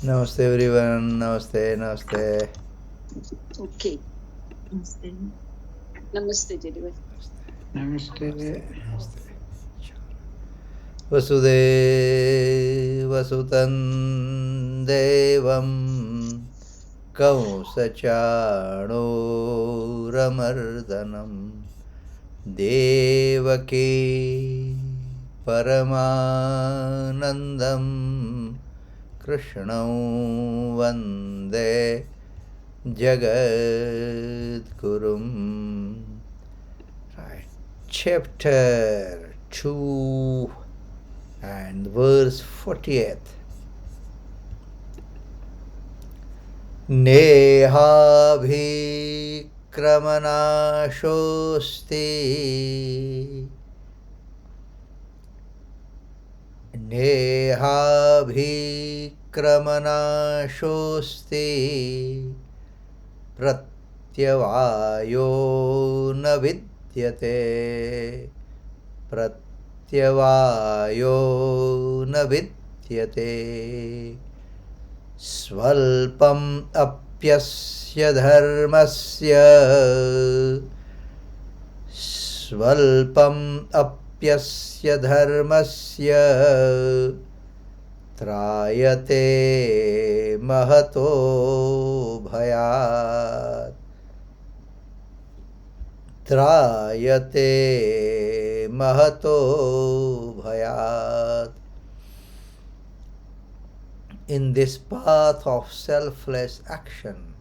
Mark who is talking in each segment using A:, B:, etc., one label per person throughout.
A: Namaste everyone. Namaste, namaste.
B: Okay. Namaste. Namaste, Jedivan.
C: Namaste.
A: Namaste. Vasudevasutam devam Kamsachanuramardhanam Devaki Paramanandam Krishnam Vande Jagadgurum. Right. Chapter 2 and verse 48. Nehabhikramanashosti Nehabhikramanashosti Pratyavayo na vidyate Pratyavayo na vidyate Svalpam apyasya dharmasya Svalpam apyasya dharmasya Trayate mahato bhayat Trayate mahato bhayat. In this path of selfless action,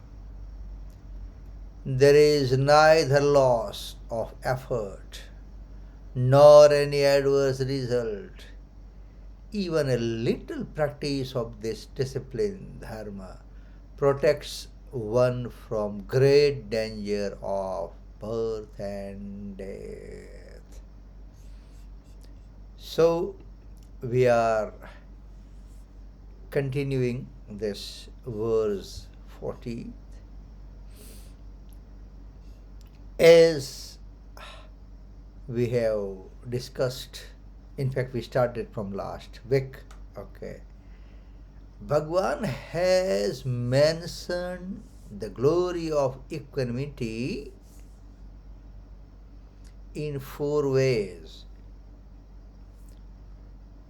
A: there is neither loss of effort nor any adverse result. Even a little practice of this discipline, dharma, protects one from great danger of birth and death. So, we are continuing this verse 40. As we have discussed, in fact, we started from last week. Okay. Bhagwan has mentioned the glory of equanimity in 4 ways.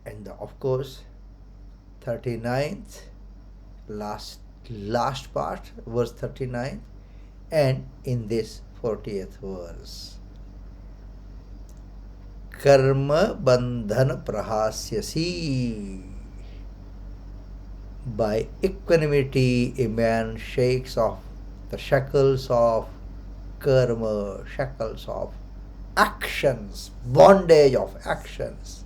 A: And of course, 39th, last part, verse 39, and in this 40th verse. Karma bandhana prahasyasi. By equanimity, a man shakes off the shackles of karma, shackles of actions, bondage of actions.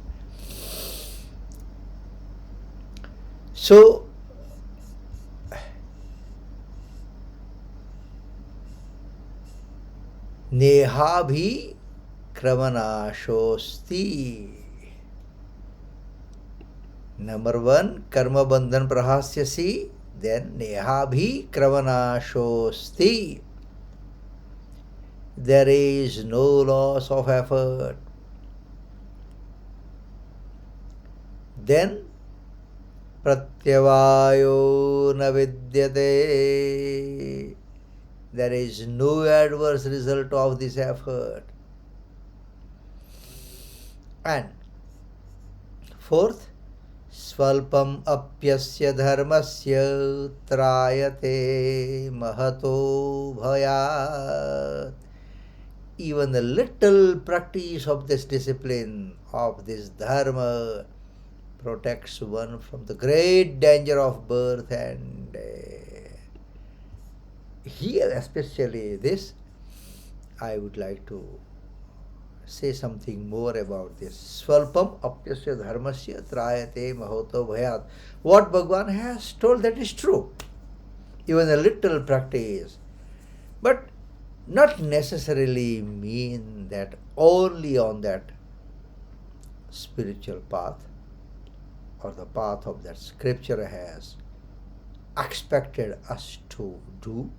A: So, nehabhi kramanashosti. Number 1, karma bandhan prahasyasi. Then nehabhi kramanashosti. There is no loss of effort. Then pratyavayo na vidyate. There is no adverse result of this effort. And 4th, Svalpam apyasya dharmasya trayate mahato bhayat. Even a little practice of this discipline, of this dharma, protects one from the great danger of birth and death. Here, especially this, I would like to say something more about this. Svalpam apyasya dharmasya trayate mahoto bhayat. What Bhagwan has told, that is true. Even a little practice. But not necessarily mean that only on that spiritual path or the path of that scripture has expected us to do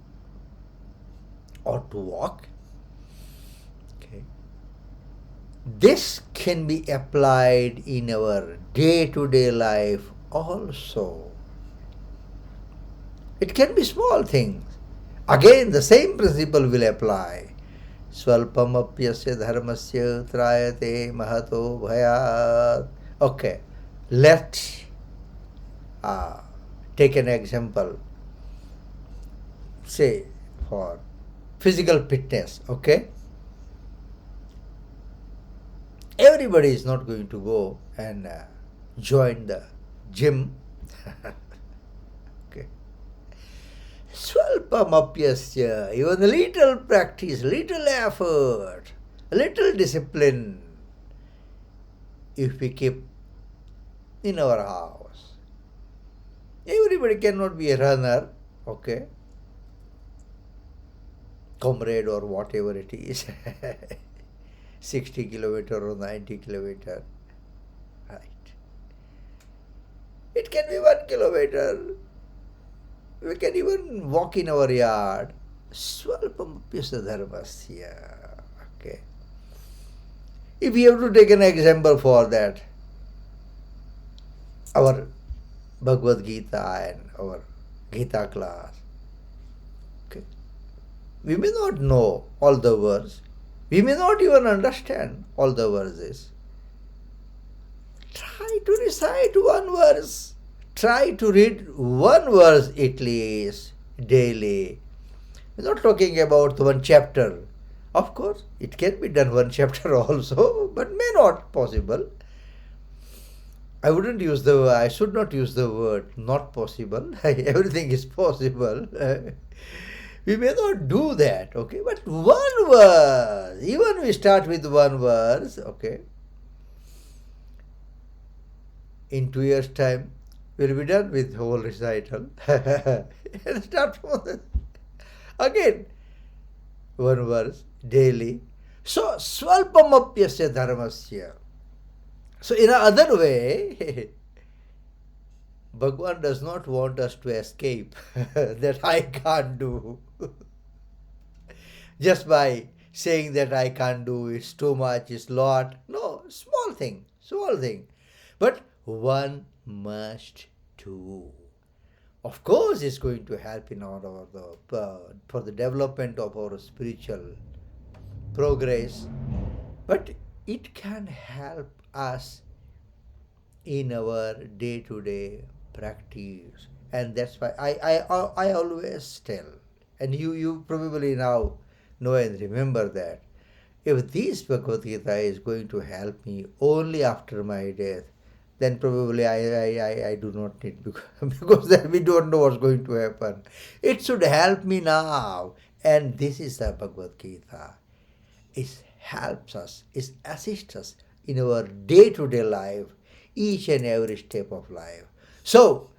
A: or to walk. Okay. This can be applied in our day-to-day life also. It can be small things. Again, the same principle will apply. Swalpamapyasya dharmasya trayate mahato bhayat. Okay, let's take an example. Say for physical fitness, okay? Everybody is not going to go and join the gym. Okay. Swalpamapyasya, even a little practice, little effort, little discipline, if we keep in our house. Everybody cannot be a runner, okay? Comrade or whatever it is. 60 kilometer or 90 kilometer. Right. It can be 1 kilometer. We can even walk in our yard. Swalpamapyasya dharmasya. Okay. If we have to take an example for that, our Bhagavad Gita and our Gita class, okay, we may not know all the words. We may not even understand all the verses. Try to recite one verse. Try to read one verse at least daily. We're not talking about one chapter. Of course, it can be done one chapter also, but may not possible. I should not use the word not possible. Everything is possible. We may not do that, okay? But one verse, even we start with one verse, okay? In 2 years' time, we'll be done with the whole recital. And start from the, again, one verse daily. So, swalpamapyasya dharmasya. So, in another way, Bhagwan does not want us to escape that I can't do. Just by saying that I can't do, it's too much, it's lot. No, small thing. But one must do. Of course, it's going to help in for the development of our spiritual progress. But it can help us in our day-to-day practice, and that's why I always tell, and you probably now know and remember that if this Bhagavad Gita is going to help me only after my death, then probably I do not need, because then we don't know what's going to happen. It should help me now, and this is the Bhagavad Gita. It helps us, it assists us in our day-to-day life, each and every step of life. So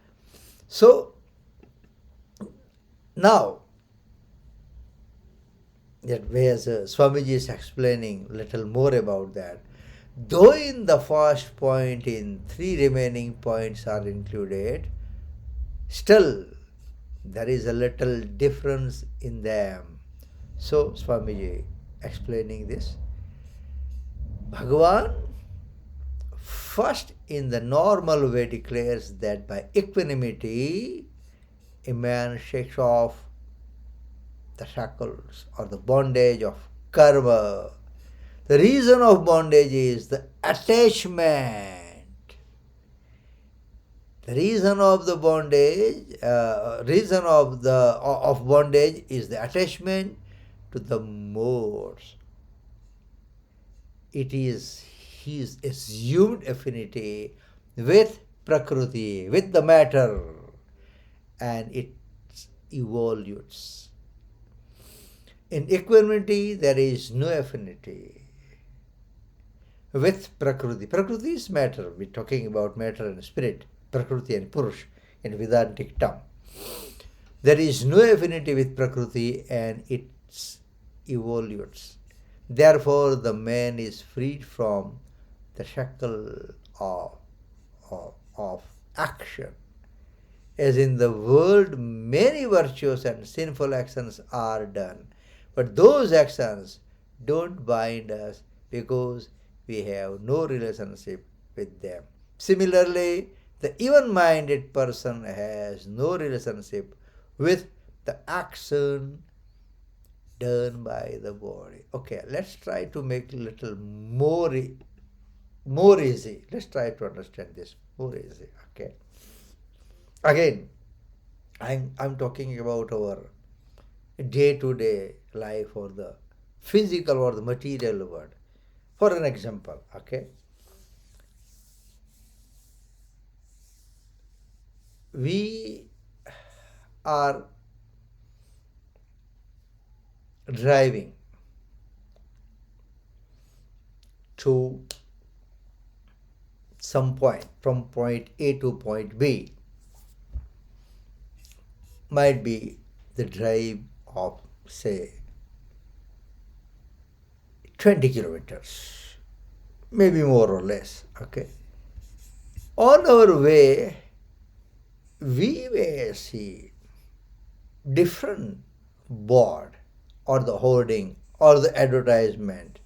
A: now that as Swamiji is explaining little more about that, though in the first point in 3 remaining points are included, still there is a little difference in them. So Swamiji explaining this, Bhagavan first in the normal way declares that by equanimity a man shakes off the shackles or the bondage of karma. The reason of bondage is the attachment. The reason of the bondage, of bondage is the attachment to the modes. It is his assumed affinity with Prakriti, with the matter, and it evolves. In equanimity, there is no affinity with Prakriti. Prakriti is matter. We're talking about matter and spirit, Prakriti and Purush in Vedantic term. There is no affinity with Prakriti, and it evolves. Therefore, the man is freed from the shackle of action. As in the world, many virtuous and sinful actions are done, but those actions don't bind us because we have no relationship with them. Similarly, the even-minded person has no relationship with the action done by the body. Okay, let's try to make a little more easy. Let's try to understand this more easy. Okay. Again, I'm talking about our day-to-day life or the physical or the material world. For an example, okay, we are driving to some point from point A to point B. Might be the drive of, say, 20 kilometers, maybe more or less. Okay. On our way, we may see different board or the hoarding or the advertisement.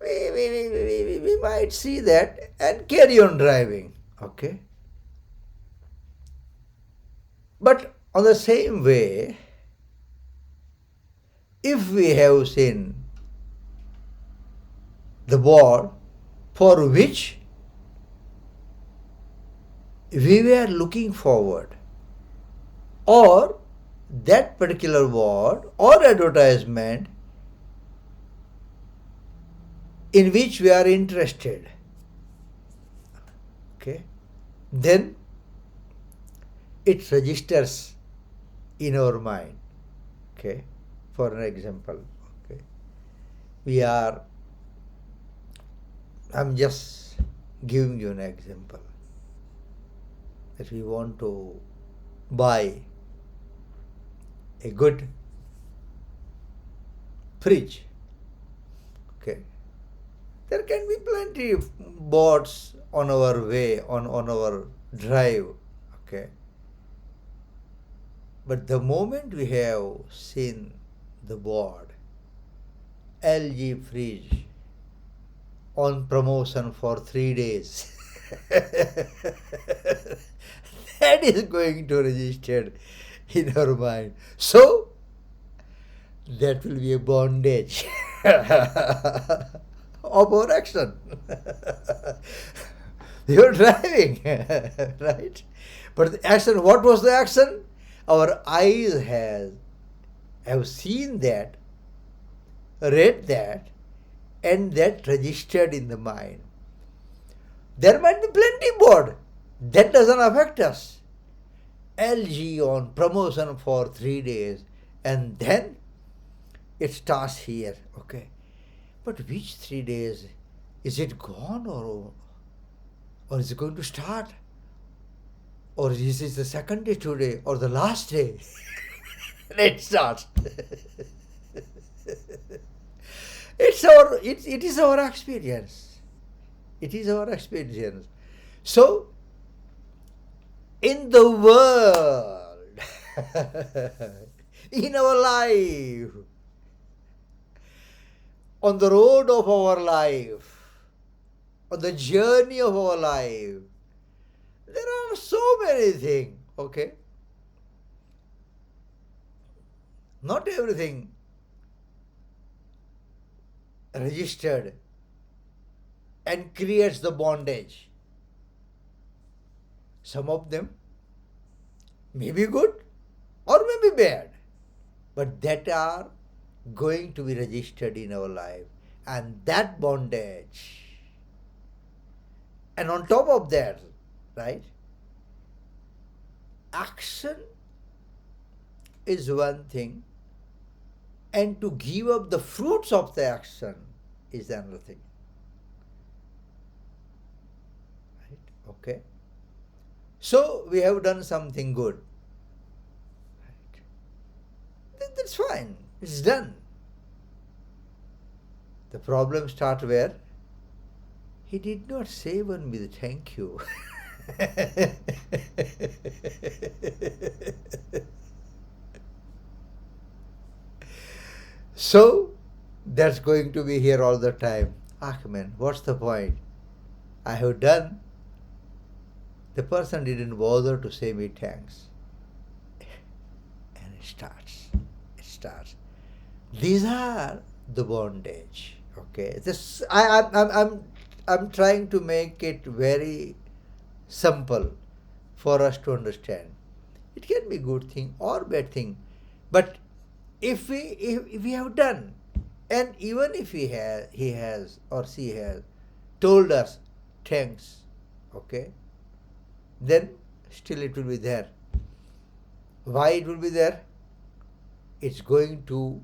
A: We might see that and carry on driving. Okay. But on the same way, if we have seen the board for which we were looking forward, or that particular board or advertisement in which we are interested, okay, then it registers in our mind. Okay, for an example, okay, I'm just giving you an example that we want to buy a good fridge. Okay, there can be plenty of boards on our way, on our drive. Okay, but the moment we have seen the board, LG fridge on promotion for 3 days, that is going to register in our mind. So that will be a bondage of our action. You are driving, right? But the action, what was the action? Our eyes have seen that, read that, and that registered in the mind. There might be plenty board. That doesn't affect us. LG on promotion for 3 days, and then it starts here. Okay, but which 3 days? Is it gone, or is it going to start? Or is this the second day today or the last day? It starts. It is our experience. It is our experience. So in the world, in our life, on the road of our life, on the journey of our life, there are so many things. Okay, not everything registered and creates the bondage. Some of them may be good or may be bad, but that are going to be registered in our life, and that bondage. And on top of that, right, action is one thing, and to give up the fruits of the action is another thing. Right? Okay. So we have done something good. Right. That's fine. It's done. The problem starts where he did not say one with thank you. So that's going to be here all the time. Ah man, what's the point? I have done. The person didn't bother to say me thanks. starts. It starts. These are the bondage. Okay, this I'm trying to make it very simple for us to understand. It can be good thing or bad thing, but if we have done, and even if he has or she has told us thanks, okay, then still it will be there. Why it will be there? It's going to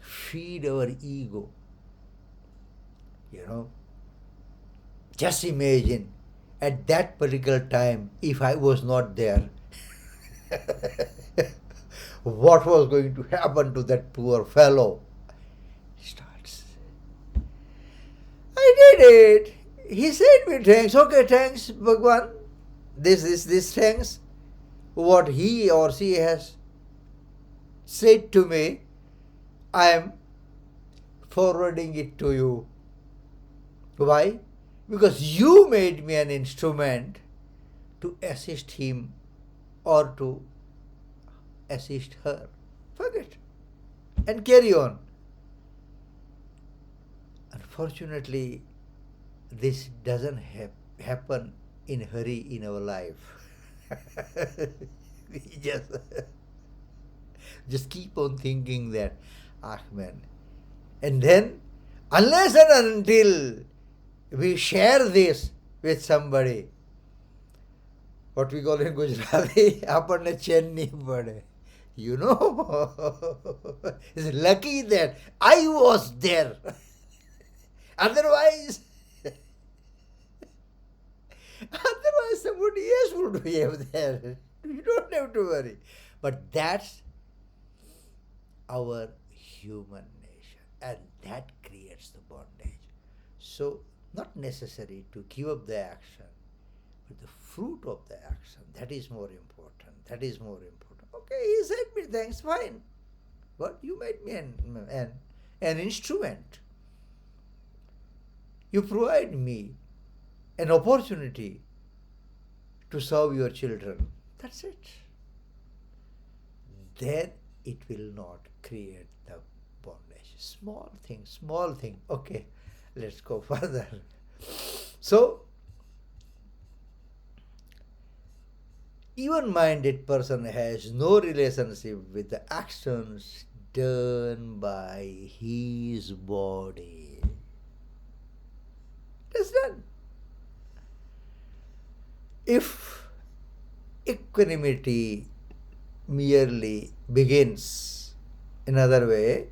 A: feed our ego. You know, just imagine at that particular time if I was not there, what was going to happen to that poor fellow? Starts. I did it. He said me thanks. Okay, thanks, Bhagwan. This thanks. What he or she has said to me, I am forwarding it to you. Why? Because you made me an instrument to assist him or to assist her. Forget and carry on. Unfortunately, this doesn't happen in hurry in our life. We just keep on thinking that, ah man. And then, unless and until we share this with somebody, what we call in Gujarati, aparne chen nahi pade. You know, it's lucky that I was there. Otherwise, somebody else would be there. You don't have to worry. But that's our human nature, and that creates the bondage. So, not necessary to give up the action, but the fruit of the action, that is more important. That is more important. Okay, he said me thanks, fine. But you made me an instrument. You provide me an opportunity to serve your children. That's it. Then it will not create the bondage. Small thing. Okay, let's go further. So, even-minded person has no relationship with the actions done by his body. That's done. If equanimity merely begins, another way,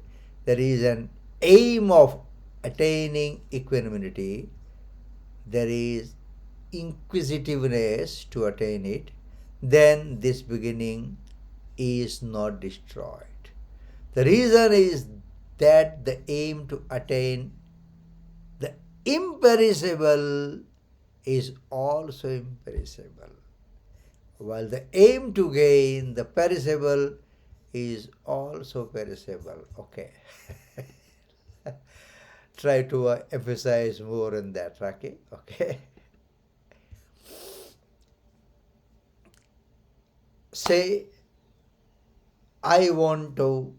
A: there is an aim of attaining equanimity, there is inquisitiveness to attain it, then this beginning is not destroyed. The reason is that the aim to attain the imperishable is also imperishable, while the aim to gain the perishable is also perishable. Okay. Try to emphasize more on that, Raki. Okay. Say, I want to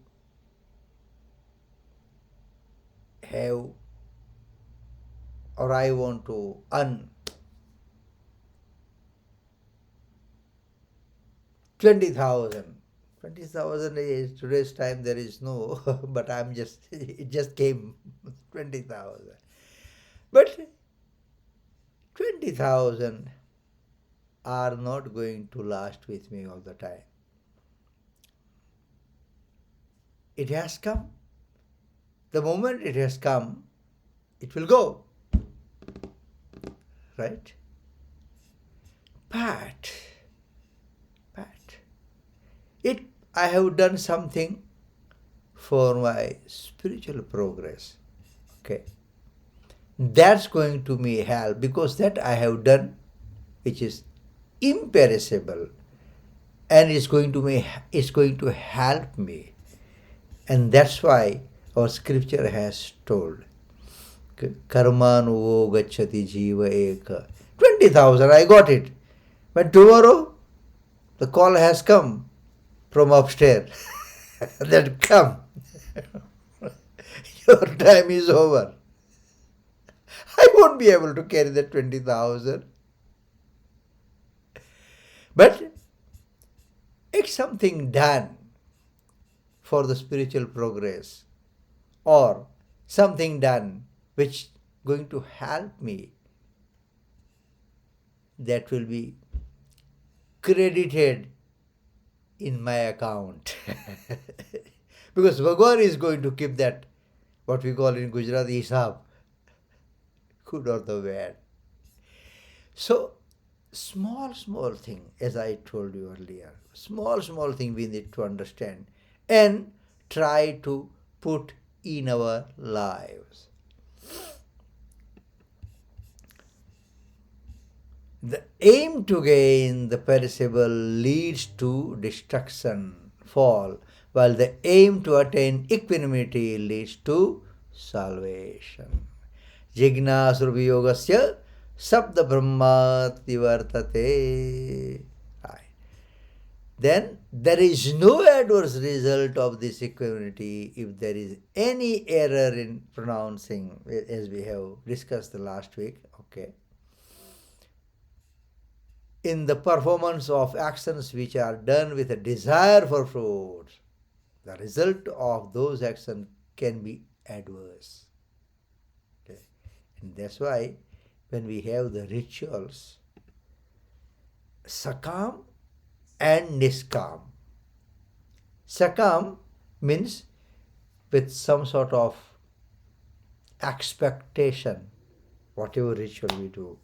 A: have, or I want to earn 20,000. 20,000 is today's time, there is no, but it just came 20,000. But 20,000 are not going to last with me all the time. It has come. The moment it has come, it will go. Right? But I have done something for my spiritual progress. Okay. That's going to me help, because that I have done, which is imperishable, and it's going to help me. And that's why our scripture has told, Karmanuvo gacchati jiva eka. 20,000, I got it. But tomorrow, the call has come. from upstairs that come, your time is over. I won't be able to carry that 20,000. But it's something done for the spiritual progress, or something done which going to help me, that will be credited in my account. Because Bhagwan is going to keep that, what we call in Gujarati, hisab, good or the bad. So, small thing, as I told you earlier, small thing we need to understand and try to put in our lives. The aim to gain the perishable leads to destruction, fall, while the aim to attain equanimity leads to salvation. Jignasurviyogasya sabda brahmati vartate. Then there is no adverse result of this equanimity if there is any error in pronouncing, as we have discussed the last week. Okay. In the performance of actions which are done with a desire for fruits, the result of those actions can be adverse. Okay. And that's why when we have the rituals, sakam and niskam. Sakam means with some sort of expectation, whatever ritual we do.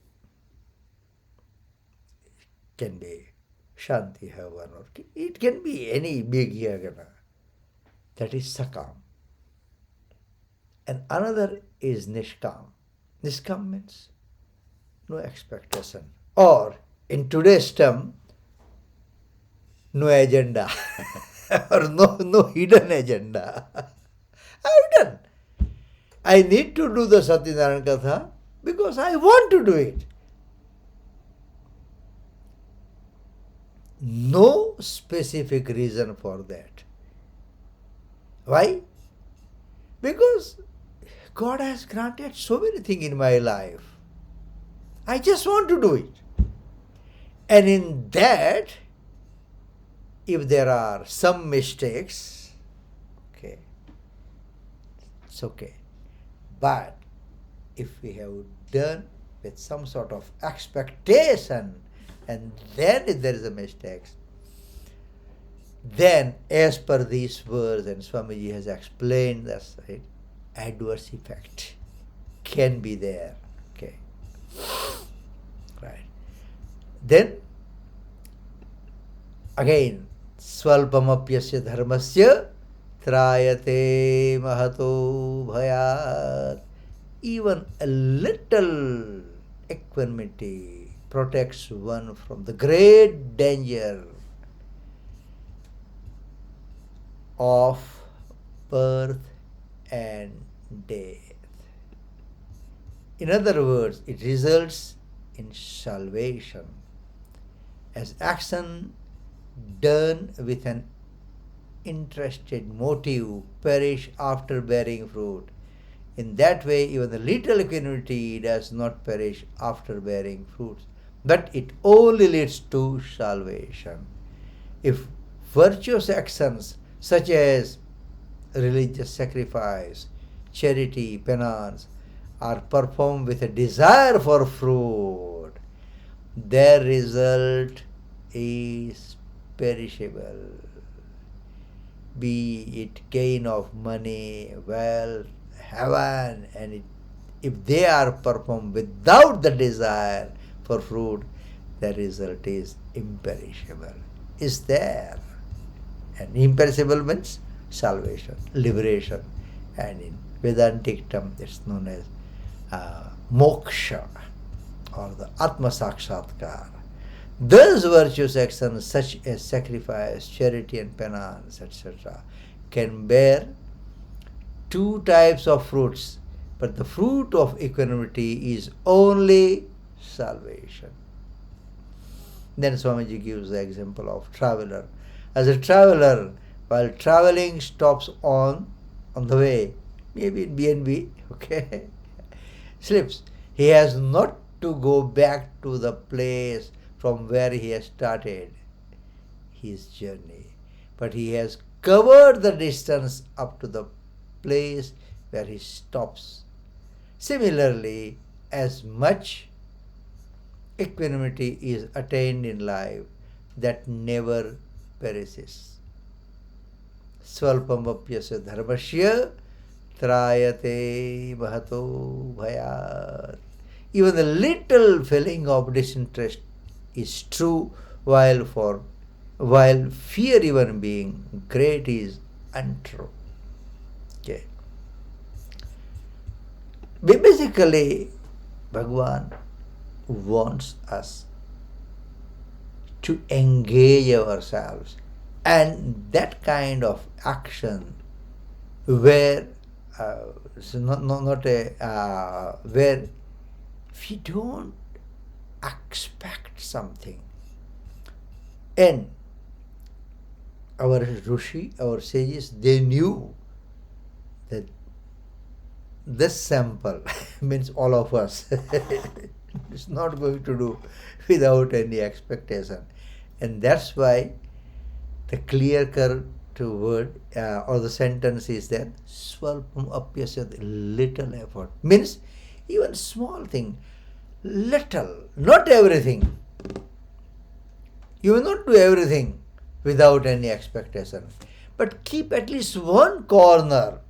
A: Can be Shanti Havan, or it can be any big yagana. That is Sakam. And another is Nishkam. Nishkam means no expectation. Or in today's term, no agenda. Or no hidden agenda. I've done. I need to do the Satyanarayana Katha because I want to do it. No specific reason for that. Why? Because God has granted so many things in my life. I just want to do it. And in that, if there are some mistakes, okay, it's okay. But if we have done with some sort of expectation, and then if there is a mistake, then as per these words, and Swamiji has explained this, right, adverse effect can be there. Okay. Right. Then again, swalpamapyasya dharmasya trayate mahato bhayat. Even a little equanimity protects one from the great danger of birth and death. In other words, it results in salvation, as action done with an interested motive perish after bearing fruit. In that way, even the little equanimity does not perish after bearing fruits, but it only leads to salvation. If virtuous actions such as religious sacrifice, charity, penance are performed with a desire for fruit, their result is perishable. Be it gain of money, wealth, heaven, and if they are performed without the desire for fruit, the result is imperishable. Is there? And imperishable means salvation, liberation, and in Vedantic term it's known as moksha, or the Atma Sakshatkar. Those virtuous actions such as sacrifice, charity and penance, etc., can bear two types of fruits, but the fruit of equanimity is only salvation. Then Swamiji gives the example of traveler. as a traveler, while traveling, stops on the way, maybe in B&B, okay, slips. He has not to go back to the place from where he has started his journey, but he has covered the distance up to the place where he stops. Similarly, as much equanimity is attained in life that never perishes. Swalpamapyasya dharmasya trayate mahato bhayat. Even the little feeling of disinterest is true, while fear even being great is untrue. Okay. Basically, Bhagwan wants us to engage ourselves, and that kind of action where not a where we don't expect something, and our Rishi, our sages, they knew that this sample means all of us is not going to do without any expectation, and that's why the clear cut word or the sentence is that swalpam apyasyat, little effort means even small thing, little, not everything. You will not do everything without any expectation, but keep at least one corner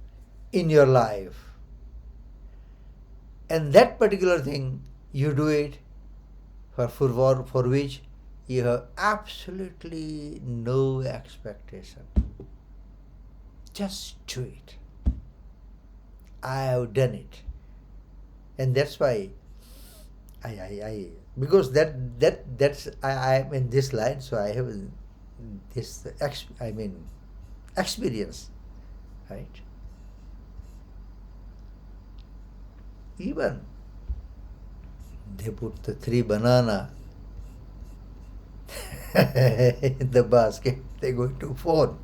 A: in your life, and that particular thing you do it for which you have absolutely no expectation. Just do it. I have done it, and that's why I because that's I am in this line, so I have this experience, right? Even they put the 3 banana in the basket, they're going to fall.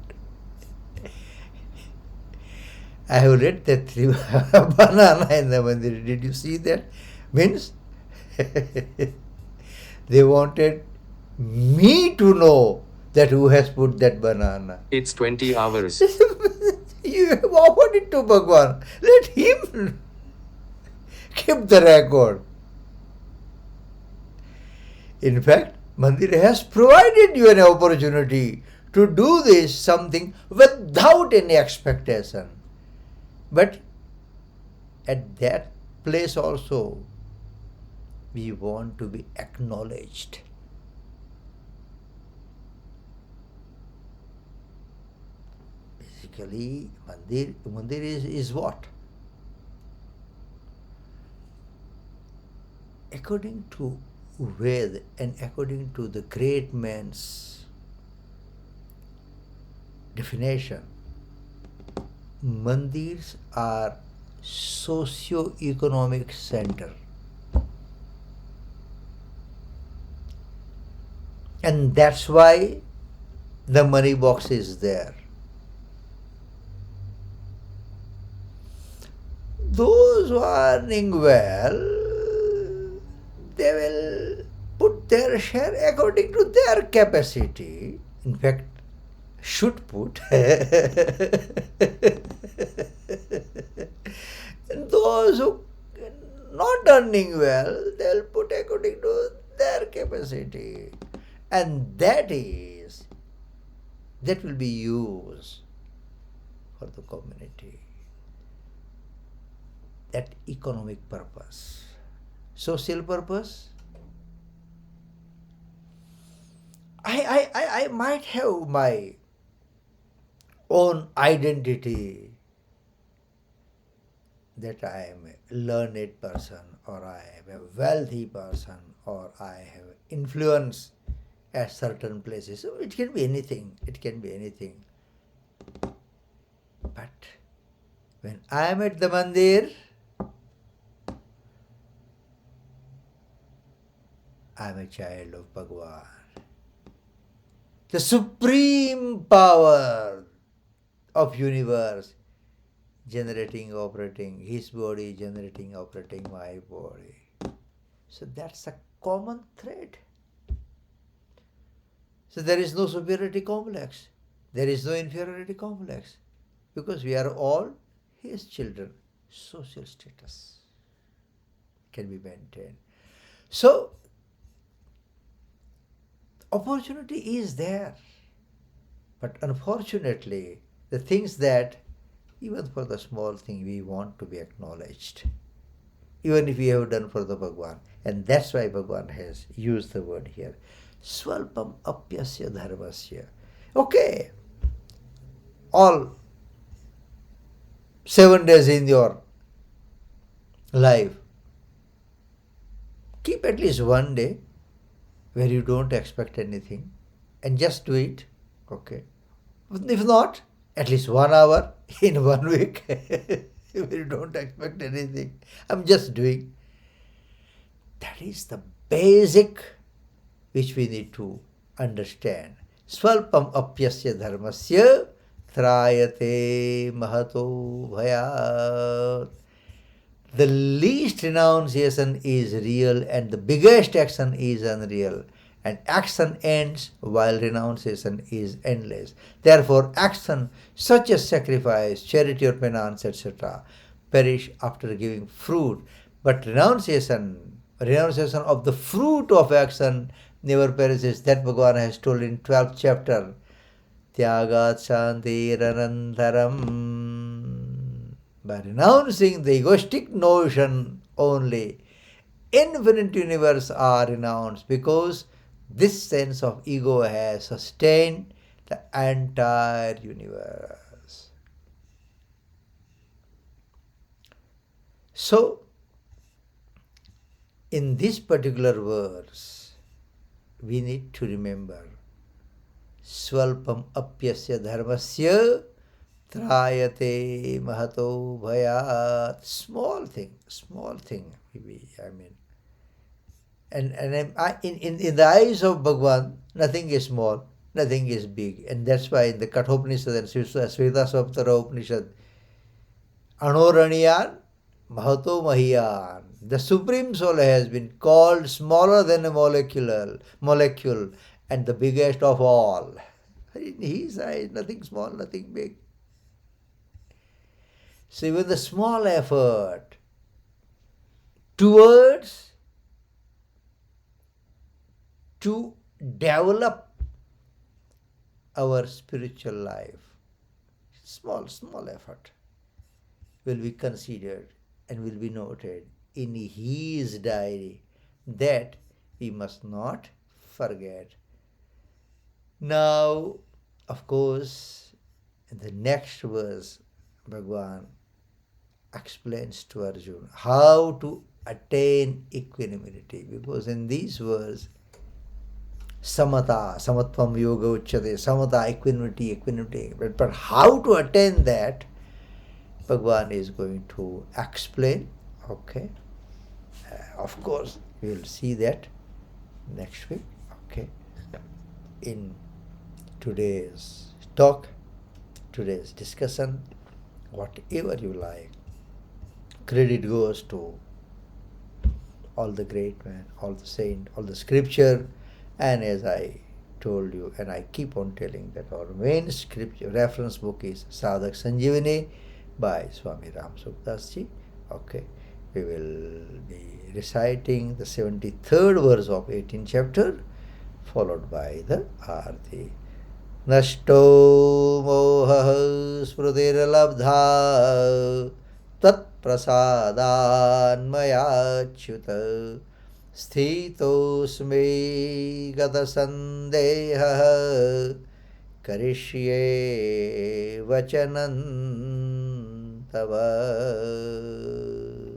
A: I have read that 3 banana in the mandir. Did you see that? Means they wanted me to know that who has put that banana.
D: It's 20 hours.
A: You have offered it to Bhagwan. Let him keep the record. In fact, Mandir has provided you an opportunity to do this something without any expectation. But at that place also, we want to be acknowledged. Basically, Mandir is what? According to Ved and according to the great man's definition, mandirs are socio-economic center, and that's why the money box is there. Those who are earning well, they will put their share according to their capacity. In fact, should put. And those who not earning well, they'll put according to their capacity. And that will be used for the community. That economic purpose. Social purpose, I might have my own identity that I am a learned person, or I am a wealthy person, or I have influence at certain places. So it can be anything. It can be anything. But when I am at the mandir, I am a child of Bhagwan. the supreme power of universe generating, operating, his body generating, operating my body. So that's a common thread. So there is no superiority complex. There is no inferiority complex. Because we are all his children. Social status can be maintained. So opportunity is there. But unfortunately, the things that, even for the small thing, we want to be acknowledged. Even if we have done for the Bhagwan. And that's why Bhagwan has used the word here. Swalpam apyasya dharmasya. Okay. All 7 days in your life, keep at least one day where you don't expect anything and just do it. Okay. If not, at least 1 hour in 1 week where you don't expect anything. I'm just doing. That is the basic which we need to understand. Swalpam apyasya dharmasya trayate mahato bhayat. The least renunciation is real and the biggest action is unreal. And action ends while renunciation is endless. Therefore, action such as sacrifice, charity or penance, etc., perish after giving fruit. But renunciation of the fruit of action never perishes. That Bhagavan has told in 12th chapter. Tyagat shantiranantaram. By renouncing the egoistic notion only, infinite universe are renounced, because this sense of ego has sustained the entire universe. So, in this particular verse, we need to remember Swalpam apyasya dharmasya trayate mahato bhayat. Small thing, maybe, And in the eyes of Bhagwan, nothing is small, nothing is big. And that's why in the Kathopanishad and Svetaswaptara Upanishad, Anoraniyan Mahato Mahiyan, the Supreme Soul has been called smaller than a molecule and the biggest of all. In his eyes, nothing small, nothing big. So even the small effort towards to develop our spiritual life, small effort, will be considered and will be noted in his diary. That we must not forget. Now, of course, in the next verse, Bhagwan explains to Arjuna how to attain equanimity, because in these verse, samatvam yoga uchyate, samata, equanimity, but how to attain that, Bhagwan is going to explain. Okay, of course, we will see that next week. Okay, in today's talk, today's discussion, whatever you like, credit goes to all the great men, all the saint, all the scripture. And as I told you, and I keep on telling, that our main scripture reference book is Sadhak Sanjivani by Swami Ram Sukdas ji. Okay, we will be reciting the 73rd verse of 18th chapter, followed by the Arti. Nashto moha smrutirlabdha tat prasadan maya achyuta sthitosme gata sandeha karishye vachanan tava.